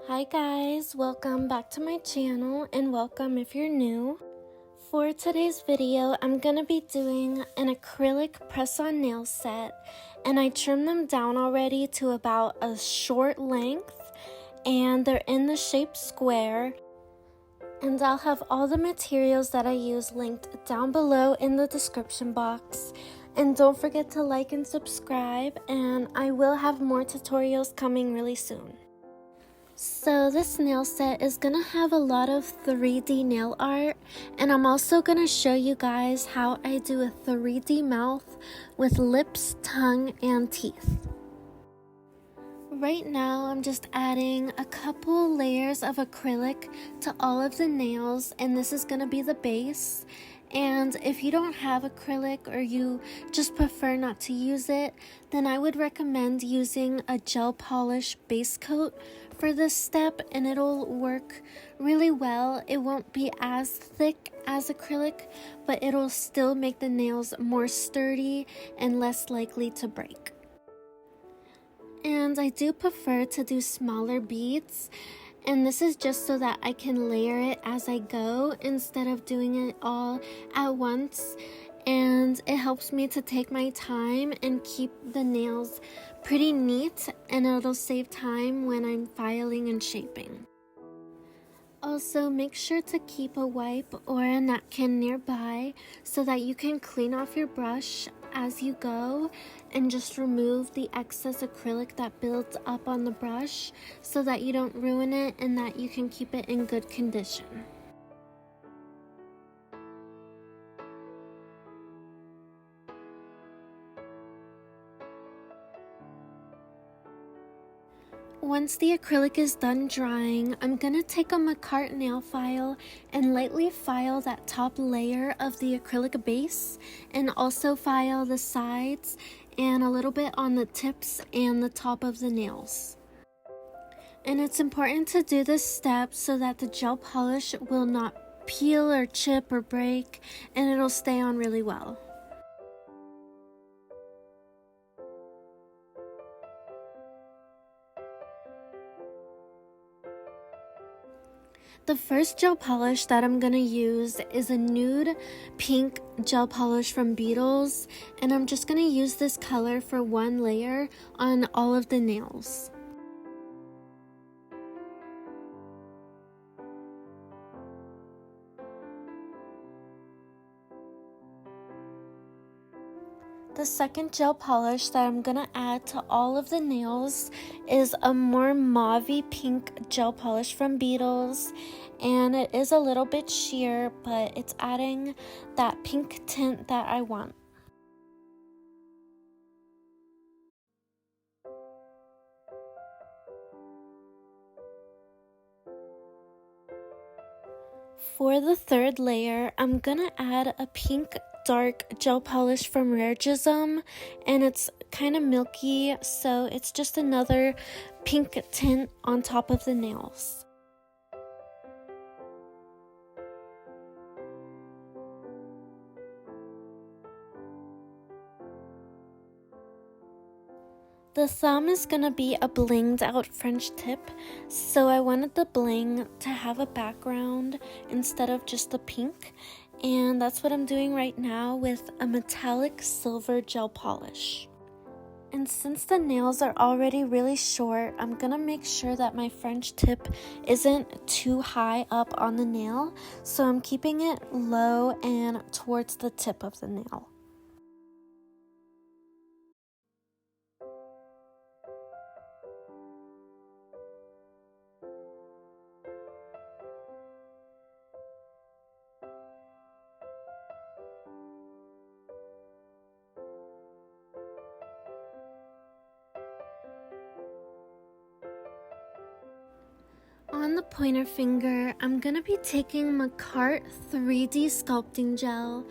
Hi guys, welcome back to my channel and welcome if you're new. For today's video, I'm going to be doing an acrylic press-on nail set, and I trimmed them down already to about a short length, and they're in the shape square. And I'll have all the materials that I use linked down below in the description box. And don't forget to like and subscribe, and I will have more tutorials coming really soon. So this nail set is going to have a lot of 3D nail art, and I'm also going to show you guys how I do a 3D mouth with lips, tongue, and teeth. Right now I'm just adding a couple layers of acrylic to all of the nails, and this is going to be the base. And if you don't have acrylic or you just prefer not to use it, then I would recommend using a gel polish base coat for this step, and it'll work really well. It won't be as thick as acrylic, but it'll still make the nails more sturdy and less likely to break. And I do prefer to do smaller beads, and this is just so that I can layer it as I go instead of doing it all at once. And it helps me to take my time and keep the nails pretty neat, and it'll save time when I'm filing and shaping. Also, make sure to keep a wipe or a napkin nearby so that you can clean off your brush as you go and just remove the excess acrylic that builds up on the brush so that you don't ruin it and that you can keep it in good condition. Once the acrylic is done drying, I'm going to take a McCart nail file and lightly file that top layer of the acrylic base, and also file the sides and a little bit on the tips and the top of the nails. And it's important to do this step so that the gel polish will not peel or chip or break, and it'll stay on really well. The first gel polish that I'm going to use is a nude pink gel polish from Beetles, and I'm just going to use this color for one layer on all of the nails. The second gel polish that I'm going to add to all of the nails is a more mauvey pink gel polish from Beetles, and it is a little bit sheer, but it's adding that pink tint that I want. For the third layer, I'm going to add a pink dark gel polish from Raregism, and it's kind of milky, so it's just another pink tint on top of the nails. The thumb is going to be a blinged out French tip, so I wanted the bling to have a background instead of just the pink, and that's what I'm doing right now with a metallic silver gel polish. And since the nails are already really short, I'm going to make sure that my French tip isn't too high up on the nail, so I'm keeping it low and towards the tip of the nail. On the pointer finger, I'm going to be taking McCart 3D sculpting gel,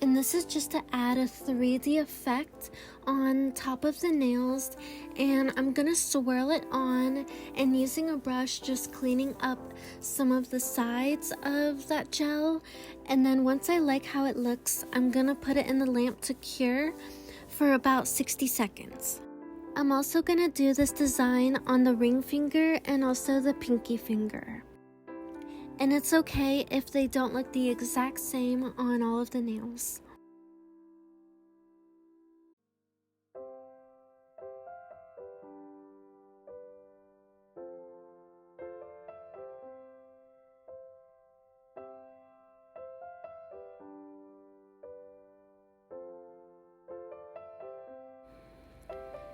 and this is just to add a 3D effect on top of the nails, and I'm going to swirl it on and using a brush just cleaning up some of the sides of that gel, and then once I like how it looks, I'm going to put it in the lamp to cure for about 60 seconds. I'm also gonna do this design on the ring finger and also the pinky finger. And it's okay if they don't look the exact same on all of the nails.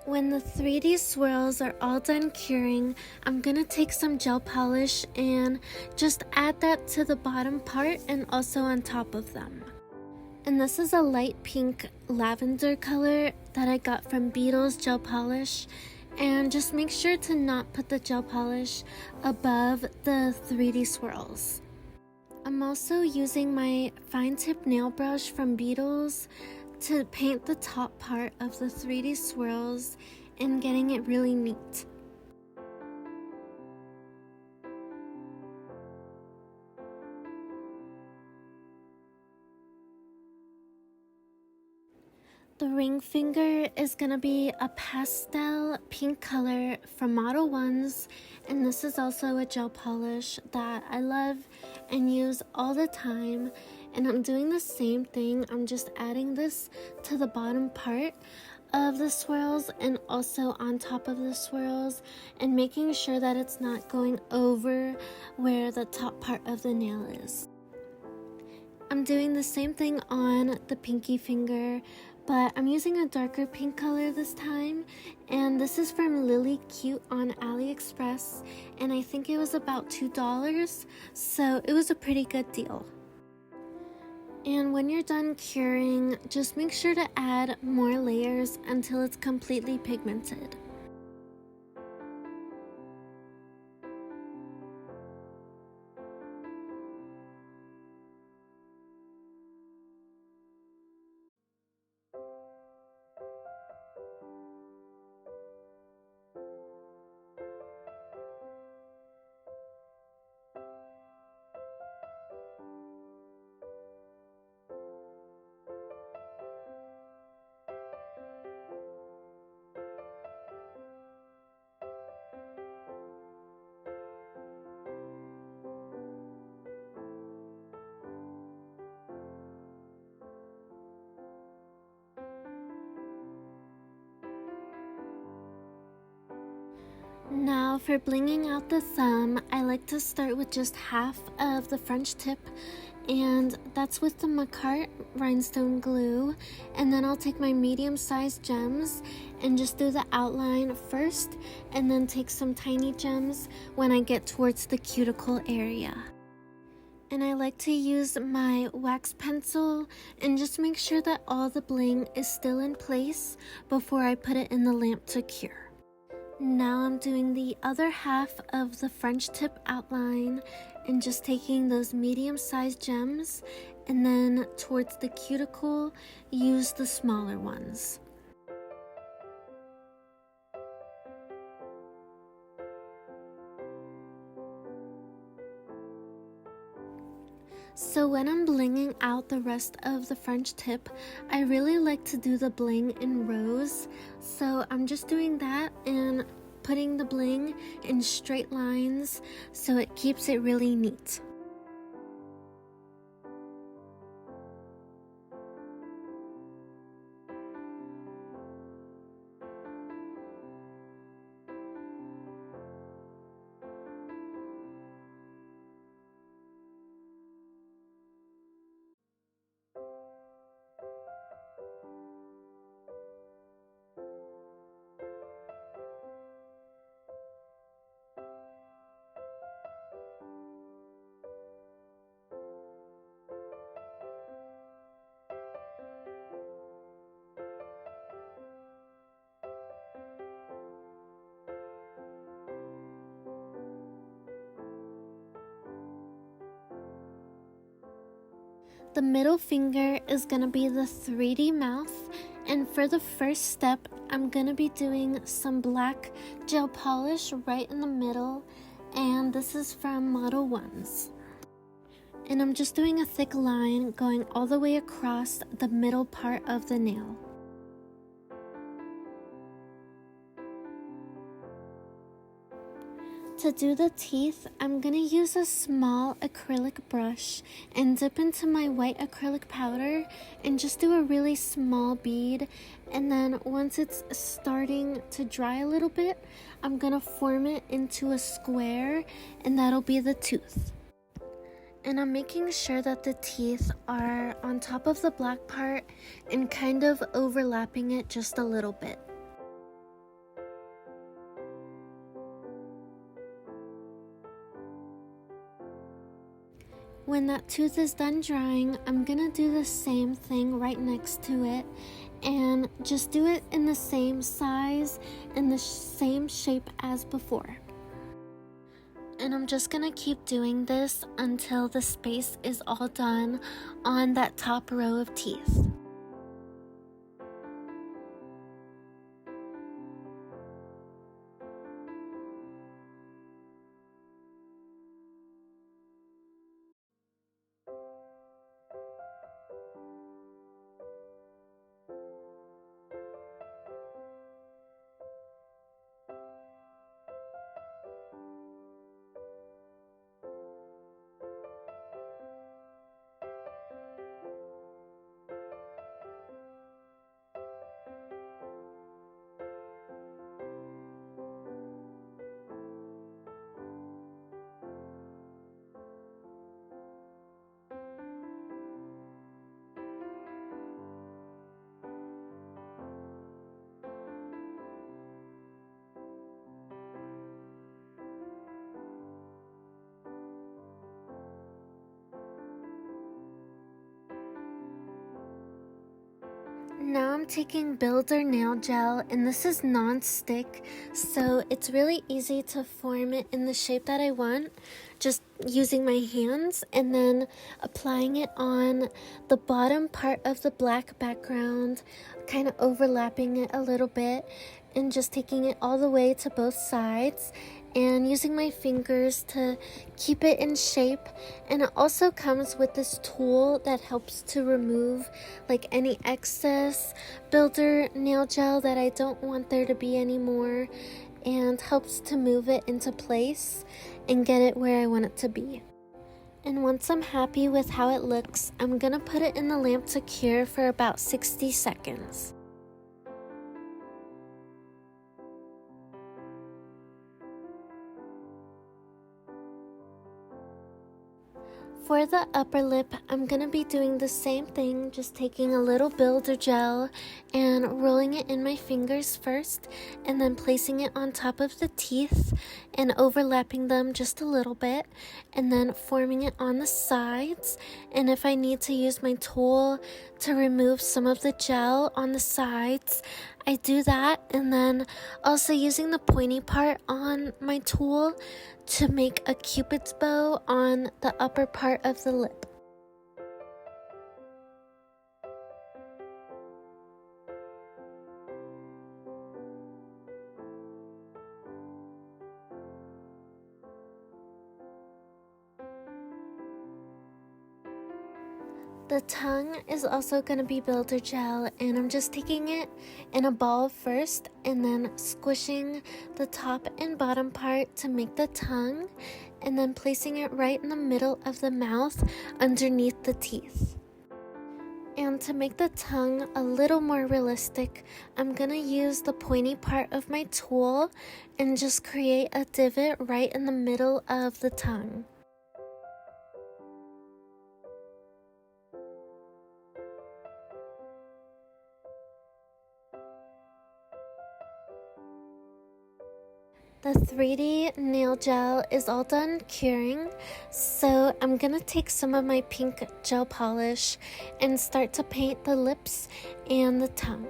When the 3D swirls are all done curing, I'm gonna take some gel polish and just add that to the bottom part and also on top of them. And this is a light pink lavender color that I got from Beetle's gel polish. And just make sure to not put the gel polish above the 3D swirls. I'm also using my fine tip nail brush from Beetle's to paint the top part of the 3D swirls and getting it really neat. The ring finger is going to be a pastel pink color from Model 1's, and this is also a gel polish that I love and use all the time. And I'm doing the same thing. I'm just adding this to the bottom part of the swirls and also on top of the swirls, and making sure that it's not going over where the top part of the nail is. I'm doing the same thing on the pinky finger, but I'm using a darker pink color this time, and this is from Lily Cute on AliExpress, and I think it was about $2, so it was a pretty good deal. And when you're done curing, just make sure to add more layers until it's completely pigmented. Now for blinging out the thumb, I like to start with just half of the French tip, and that's with the Macart rhinestone glue. And then I'll take my medium-sized gems and just do the outline first, and then take some tiny gems when I get towards the cuticle area. And I like to use my wax pencil and just make sure that all the bling is still in place before I put it in the lamp to cure. Now I'm doing the other half of the French tip outline and just taking those medium-sized gems, and then towards the cuticle, use the smaller ones. So when I'm blinging out the rest of the French tip, I really like to do the bling in rows. So I'm just doing that and putting the bling in straight lines so it keeps it really neat. The middle finger is going to be the 3D mouth, and for the first step, I'm going to be doing some black gel polish right in the middle, and this is from Model 1's. And I'm just doing a thick line going all the way across the middle part of the nail. To do the teeth, I'm going to use a small acrylic brush and dip into my white acrylic powder and just do a really small bead. And then once it's starting to dry a little bit, I'm going to form it into a square, and that'll be the tooth. And I'm making sure that the teeth are on top of the black part and kind of overlapping it just a little bit. When that tooth is done drying, I'm gonna do the same thing right next to it and just do it in the same size and the same shape as before. And I'm just gonna keep doing this until the space is all done on that top row of teeth. Now I'm taking Builder Nail Gel, and this is non-stick, so it's really easy to form it in the shape that I want, just using my hands and then applying it on the bottom part of the black background, kind of overlapping it a little bit, and just taking it all the way to both sides and using my fingers to keep it in shape. And it also comes with this tool that helps to remove like any excess builder nail gel that I don't want there to be anymore, and helps to move it into place and get it where I want it to be. And once I'm happy with how it looks, I'm gonna put it in the lamp to cure for about 60 seconds. For the upper lip, I'm going to be doing the same thing, just taking a little builder gel and rolling it in my fingers first, and then placing it on top of the teeth and overlapping them just a little bit, and then forming it on the sides. And if I need to use my tool to remove some of the gel on the sides, I do that, and then also using the pointy part on my tool to make a cupid's bow on the upper part of the lip. The tongue is also going to be builder gel, and I'm just taking it in a ball first and then squishing the top and bottom part to make the tongue, and then placing it right in the middle of the mouth underneath the teeth. And to make the tongue a little more realistic, I'm going to use the pointy part of my tool and just create a divot right in the middle of the tongue. The 3D nail gel is all done curing, so I'm gonna take some of my pink gel polish and start to paint the lips and the tongue.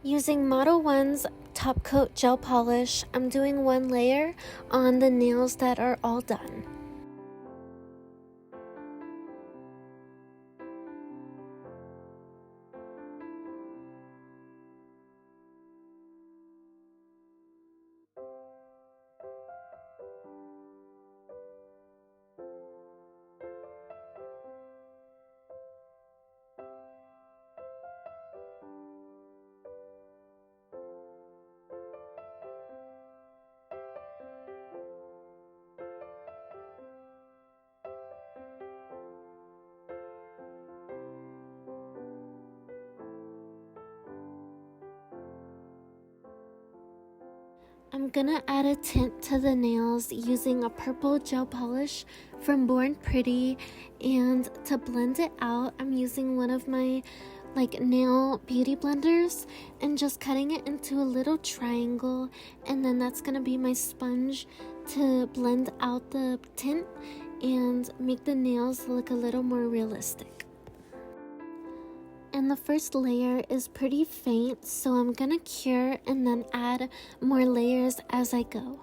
Using Model 1's top coat gel polish, I'm doing one layer on the nails that are all done. I'm gonna add a tint to the nails using a purple gel polish from Born Pretty, and to blend it out, I'm using one of my nail beauty blenders and just cutting it into a little triangle, and then that's gonna be my sponge to blend out the tint and make the nails look a little more realistic. And the first layer is pretty faint, so I'm gonna cure and then add more layers as I go.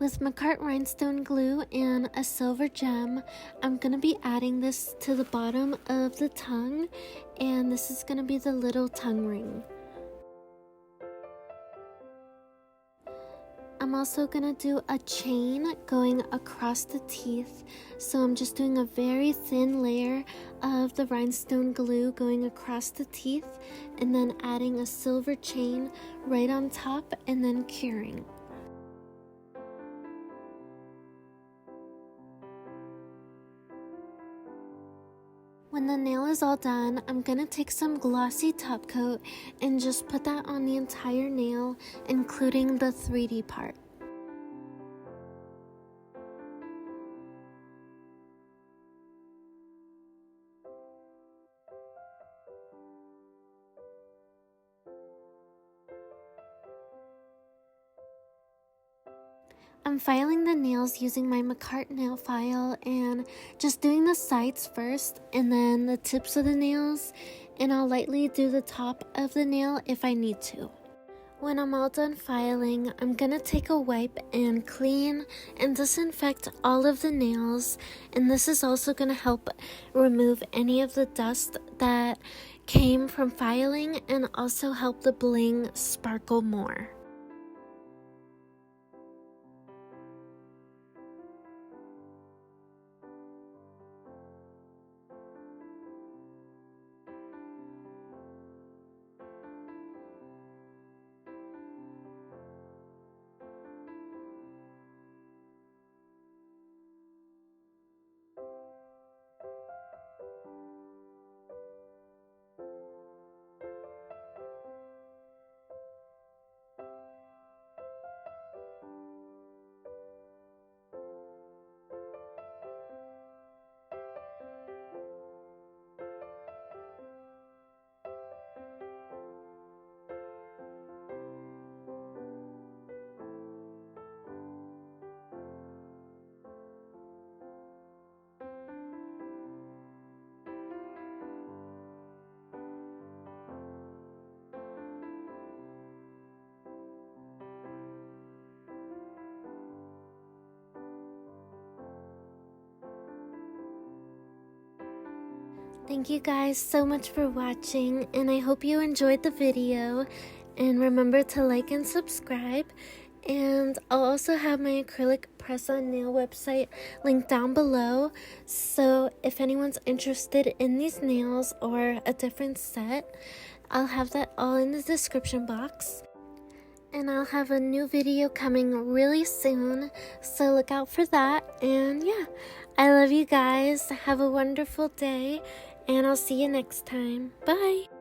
With McCart rhinestone glue and a silver gem, I'm going to be adding this to the bottom of the tongue, and this is going to be the little tongue ring. I'm also going to do a chain going across the teeth, so I'm just doing a very thin layer of the rhinestone glue going across the teeth, and then adding a silver chain right on top and then curing. When the nail is all done, I'm going to take some glossy top coat and just put that on the entire nail, including the 3D part. I'm filing the nails using my McCart nail file and just doing the sides first and then the tips of the nails, and I'll lightly do the top of the nail if I need to. When I'm all done filing, I'm gonna take a wipe and clean and disinfect all of the nails, and this is also gonna help remove any of the dust that came from filing and also help the bling sparkle more. Thank you guys so much for watching, and I hope you enjoyed the video, and remember to like and subscribe. And I'll also have my acrylic press-on nail website linked down below, so if anyone's interested in these nails or a different set, I'll have that all in the description box. And I'll have a new video coming really soon, so look out for that. And yeah, I love you guys. Have a wonderful day, and I'll see you next time. Bye!